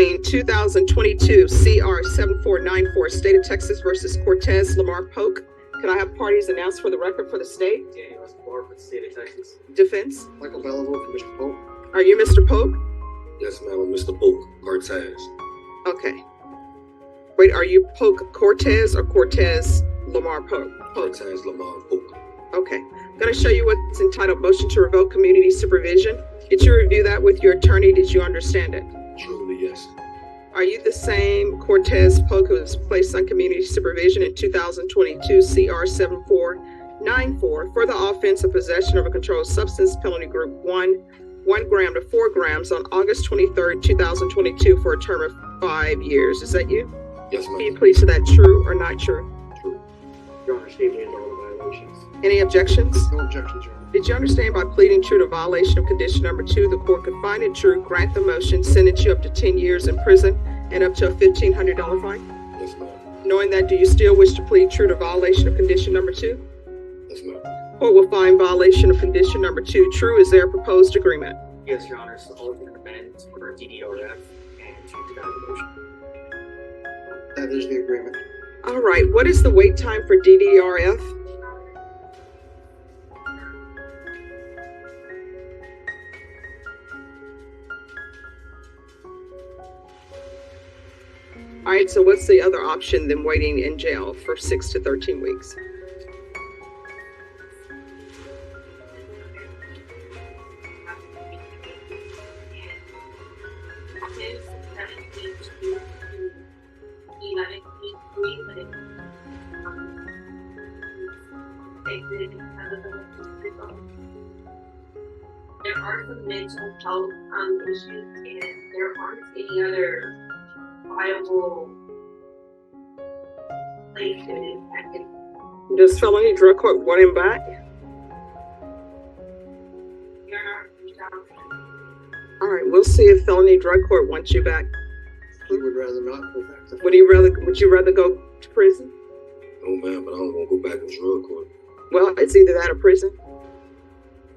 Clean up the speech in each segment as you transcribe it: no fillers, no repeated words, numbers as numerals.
calling 2022 CR 7494, State of Texas versus Cortez Lamar Polk. Can I have parties announced for the record for the state? Daniel Lamar for the State of Texas. Defense? Michael Belleville for Mr. Polk. Are you Mr. Polk? Yes, ma'am, I'm Mr. Polk, Cortez. Okay. Wait, are you Polk Cortez or Cortez Lamar Polk? Cortez Lamar Polk. Okay. I'm going to show you what's entitled Motion to Revoke Community Supervision. Did you review that with your attorney? Did you understand it? Truly, yes. Are you the same Cortez Polk who was placed on community supervision in 2022 CR 7494 for the offense of possession of a controlled substance, penalty group 1 gram to 4 grams on August 23rd, 2022 for a term of 5 years? Is that you? Yes, ma'am. Can you please say that true or not true? True. Your Honor, statement and all the violations. Any objections? No objections, Your Honor. Did you understand by pleading true to violation of condition number 2, the court could find it true, grant the motion, sentence you up to 10 years in prison and up to a $1,500 fine? Yes, ma'am. Knowing that, do you still wish to plead true to violation of condition number 2? Yes, ma'am. Court will find violation of condition number 2 true. Is there a proposed agreement? Yes, Your Honor, so all of the amendments for DDRF and to guide the motion. That is the agreement. All right, what is the wait time for DDRF? All right, so what's the other option than waiting in jail for 6 to 13 weeks? There are some mental health issues, and there aren't any other viable places that can. Does felony drug court want him back? All right, we'll see if felony drug court wants you back. We would rather not go back to. Would you rather go to prison? No, ma'am, but I don't want to go back to drug court. Well, it's either that or prison.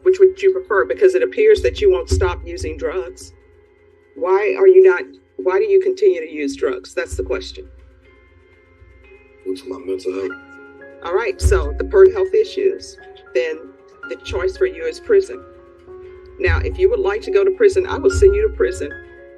Which would you prefer? Because it appears that you won't stop using drugs. Why do you continue to use drugs? That's the question. Due to my mental health. All right, so the per health issues, then the choice for you is prison. Now, if you would like to go to prison, I will send you to prison.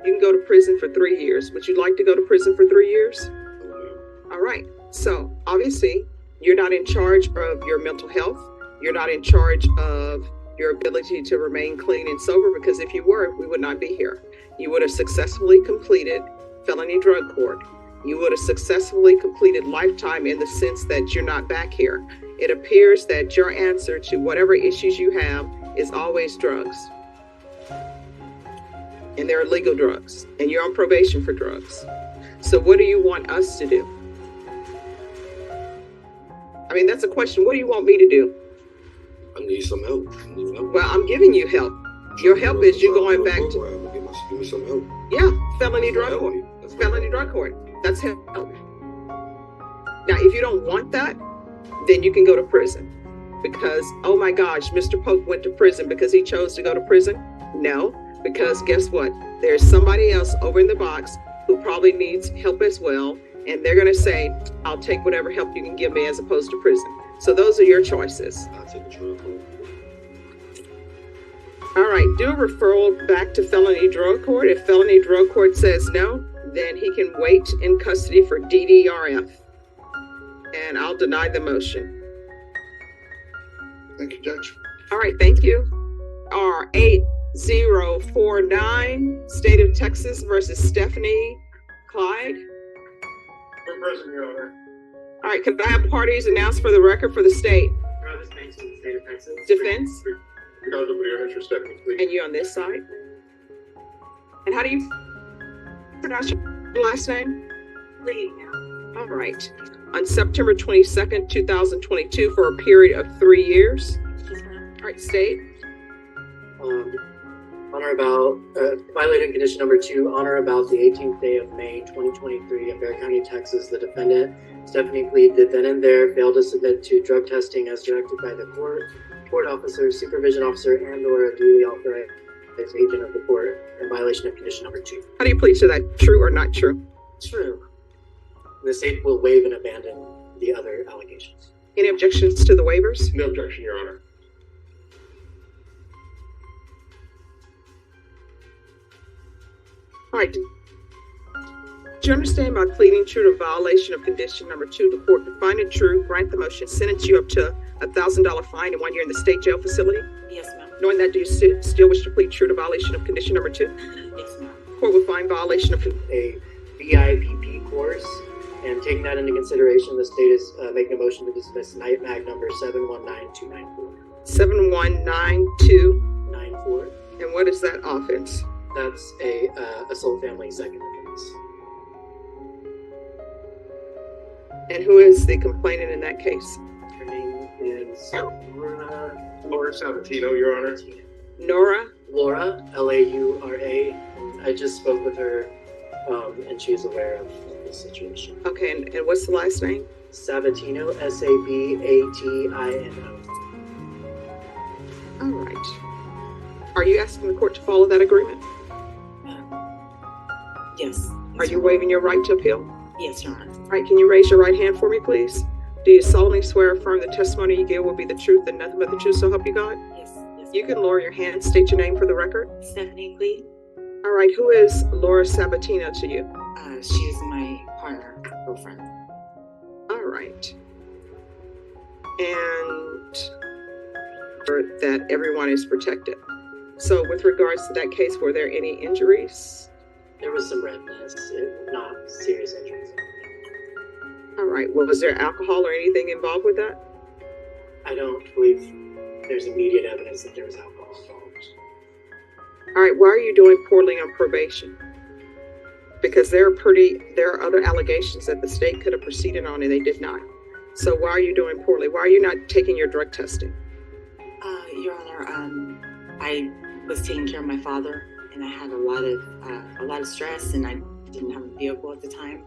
You can go to prison for 3 years. Would you like to go to prison for 3 years? No, ma'am. All right, so obviously you're not in charge of your mental health. You're not in charge of your ability to remain clean and sober, because if you were, we would not be here. You would have successfully completed felony drug court. You would have successfully completed lifetime in the sense that you're not back here. It appears that your answer to whatever issues you have is always drugs. And they're illegal drugs. And you're on probation for drugs. So what do you want us to do? I mean, that's a question. What do you want me to do? I need some help. Well, I'm giving you help. Your help is you going back to, Give me some help. yeah, felony drug court. Felony drug court. That's help. Now, if you don't want that, then you can go to prison. Because, oh my gosh, Mr. Polk went to prison because he chose to go to prison? No, because guess what? There's somebody else over in the box who probably needs help as well. And they're going to say, I'll take whatever help you can give me as opposed to prison. So those are your choices. I'll take a drug court. All right, do a referral back to felony drug court. If felony drug court says no, then he can wait in custody for DDRF. And I'll deny the motion. Thank you, Judge. All right, thank you. R8049, State of Texas versus Stephanie Clyde. For prison, Your Honor. All right, can I have parties announced for the record for the state? Travis Banks from the State of Texas. Defense? Because of your interest, Stephanie, please. And you on this side? And how do you pronounce your last name? Leave now. All right. On September 22nd, 2022 for a period of 3 years. All right, state. On or about, violating condition number 2, on or about the 18th day of May 2023 in Bexar County, Texas, the defendant, Stephanie Cleed, did then and there fail to submit to drug testing as directed by the court officer, supervision officer, and or a duly authorized agent of the court in violation of condition number 2. How do you plead to that? True or not true? True. The state will waive and abandon the other allegations. Any objections to the waivers? No objection, Your Honor. All right. Do you understand by pleading true to violation of condition number 2, the court can find it true, grant the motion, sentence you up to a $1,000 fine and 1 year in the state jail facility? Yes, ma'am. Knowing that, do you still wish to plead true to violation of condition number 2? Yes, ma'am. Court will find violation of A BIPP course, and taking that into consideration, the state is making a motion to dismiss night mag number 719294. 719-2. 94. And what is that offense? That's a assault family second offense. And who is the complainant in that case? Her name is Laura Sabatino, Your Honor. Nora? Laura, Laura. I just spoke with her, and she is aware of the situation. Okay, and what's the last name? Sabatino, Sabatino. All right. Are you asking the court to follow that agreement? Yes. Are you waiving your right to appeal? Yes, Your Honor. All right, can you raise your right hand for me, please? Do you solemnly swear or affirm the testimony you give will be the truth and nothing but the truth, so help you God? Yes. Yes. You can lower your hand, state your name for the record. Stephanie Clee. All right, who is Laura Sabatino to you? She is my partner, girlfriend. All right. And that everyone is protected. So with regards to that case, were there any injuries? There was some redness, not serious injuries. All right. Well, was there alcohol or anything involved with that? I don't believe there's immediate evidence that there was alcohol involved. All right. Why are you doing poorly on probation? Because there are other allegations that the state could have proceeded on and they did not. So why are you doing poorly? Why are you not taking your drug testing? Your Honor, I was taking care of my father, and I had a lot of stress, and I didn't have a vehicle at the time,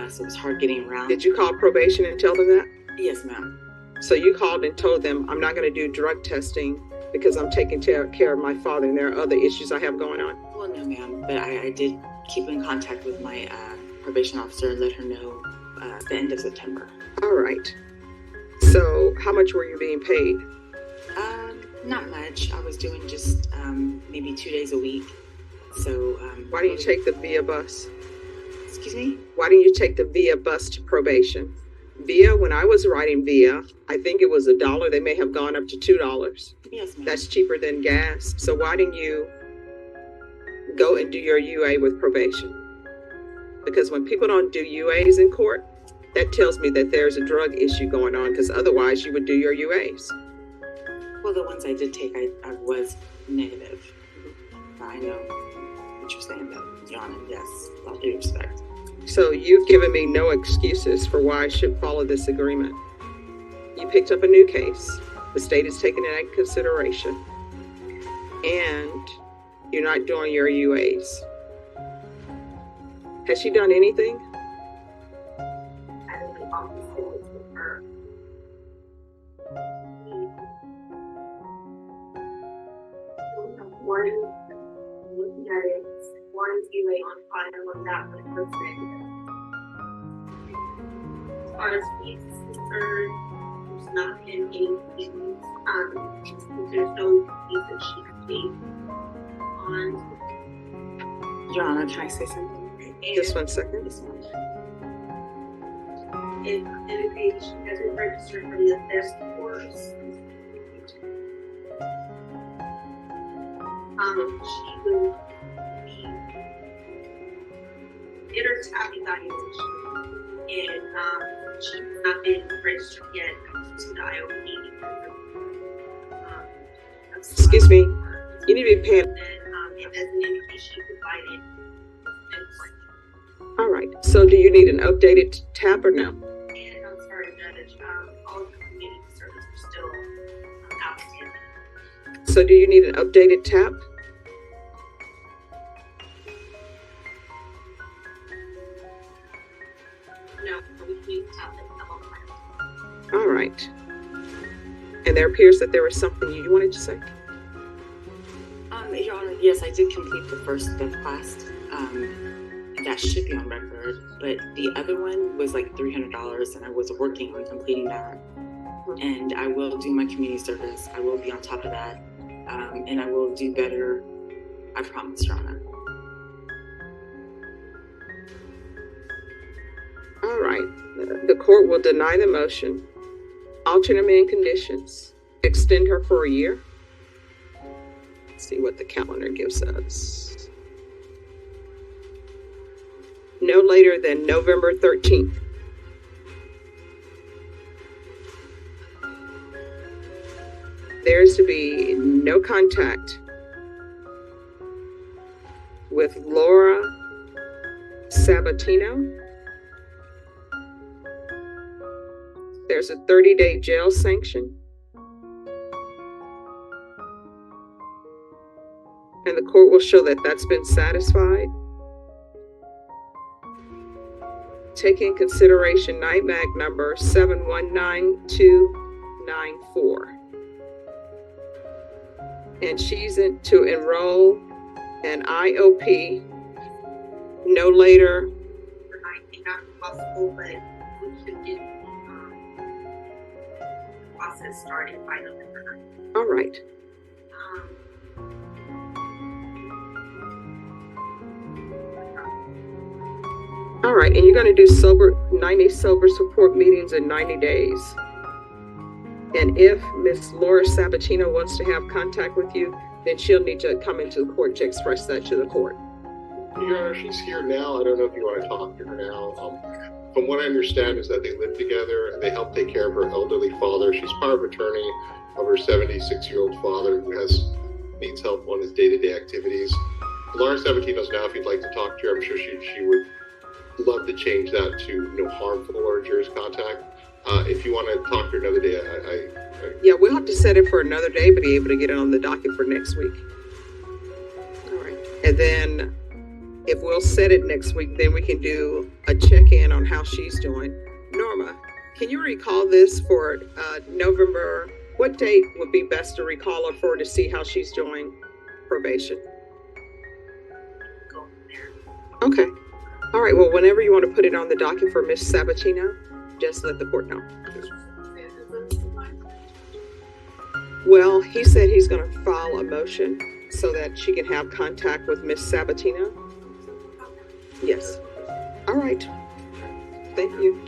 so it was hard getting around. Did you call probation and tell them that? Yes, ma'am. So you called and told them, I'm not going to do drug testing because I'm taking care of my father and there are other issues I have going on. Well, no, ma'am, but I did keep in contact with my probation officer and let her know the end of September. All right. So how much were you being paid? Not much. I was doing just maybe 2 days a week. So Why didn't you take the VIA bus? Excuse me? Why didn't you take the VIA bus to probation? VIA, when I was riding VIA, I think it was $1. They may have gone up to $2. Yes, ma'am. That's cheaper than gas. So why didn't you go and do your UA with probation? Because when people don't do UAs in court, that tells me that there's a drug issue going on, because otherwise you would do your UAs. Well, the ones I did take, I was negative. I know what you're saying, though, Your Honor. Yes, with all due respect. So you've given me no excuses for why I should follow this agreement. You picked up a new case. The state is taking it into consideration. And you're not doing your UAs. Has she done anything? I don't think I'll be sitting with her. One, looking at it, one UA on file on that one was negative. As far as fees is concerned, there's not been any fees. There's no fees that she could pay on. Your Honor, can I say something? Just 1 second. Yes, ma'am. If anything, she doesn't register from the best course. She would be in her TAP evaluation, and she has not been registered yet to the IOP because of, Excuse me. You need to be paying. And it doesn't indicate she provided. All right. So do you need an updated tab or no? And I'm sorry, Judge, all the community services are still outstanding. So do you need an updated tab? No, we need to tap it. All right. And there appears that there was something you wanted to say. Your Honor, yes, I did complete the first death class. That should be on record, but the other one was like $300, and I was working on completing that. And I will do my community service. I will be on top of that, and I will do better. I promise, Your Honor. All right. The court will deny the motion. Alternate man conditions. Extend her for a year. Let's see what the calendar gives us. No later than November 13th. There is to be no contact with Laura Sabatino. There's a 30-day jail sanction. And the court will show that that's been satisfied. Take in consideration NIMAG number 719294. And she's to enroll an IOP no later. I think not possible, but we should get process started by November 9th. All right. All right, and you're going to do 90 sober support meetings in 90 days. And if Miss Laura Sabatino wants to have contact with you, then she'll need to come into the court to express that to the court. Your Honor, she's here now. I don't know if you want to talk to her now. From what I understand is that they live together and they help take care of her elderly father. She's power of attorney of her 76-year-old father who needs help on his day-to-day activities. Laura Sabatino's now, if you'd like to talk to her, I'm sure she would love to change that to no harmful or injurious contact. If you want to talk to her another day, Yeah, we'll have to set it for another day, but be able to get it on the docket for next week. All right. And then if we'll set it next week, then we can do a check-in on how she's doing. Norma, can you recall this for November? What date would be best to recall her for to see how she's doing probation? Go from there. Okay. All right. Well, whenever you want to put it on the docket for Miss Sabatino, just let the court know. Well, he said he's going to file a motion so that she can have contact with Miss Sabatino. Yes. All right. Thank you.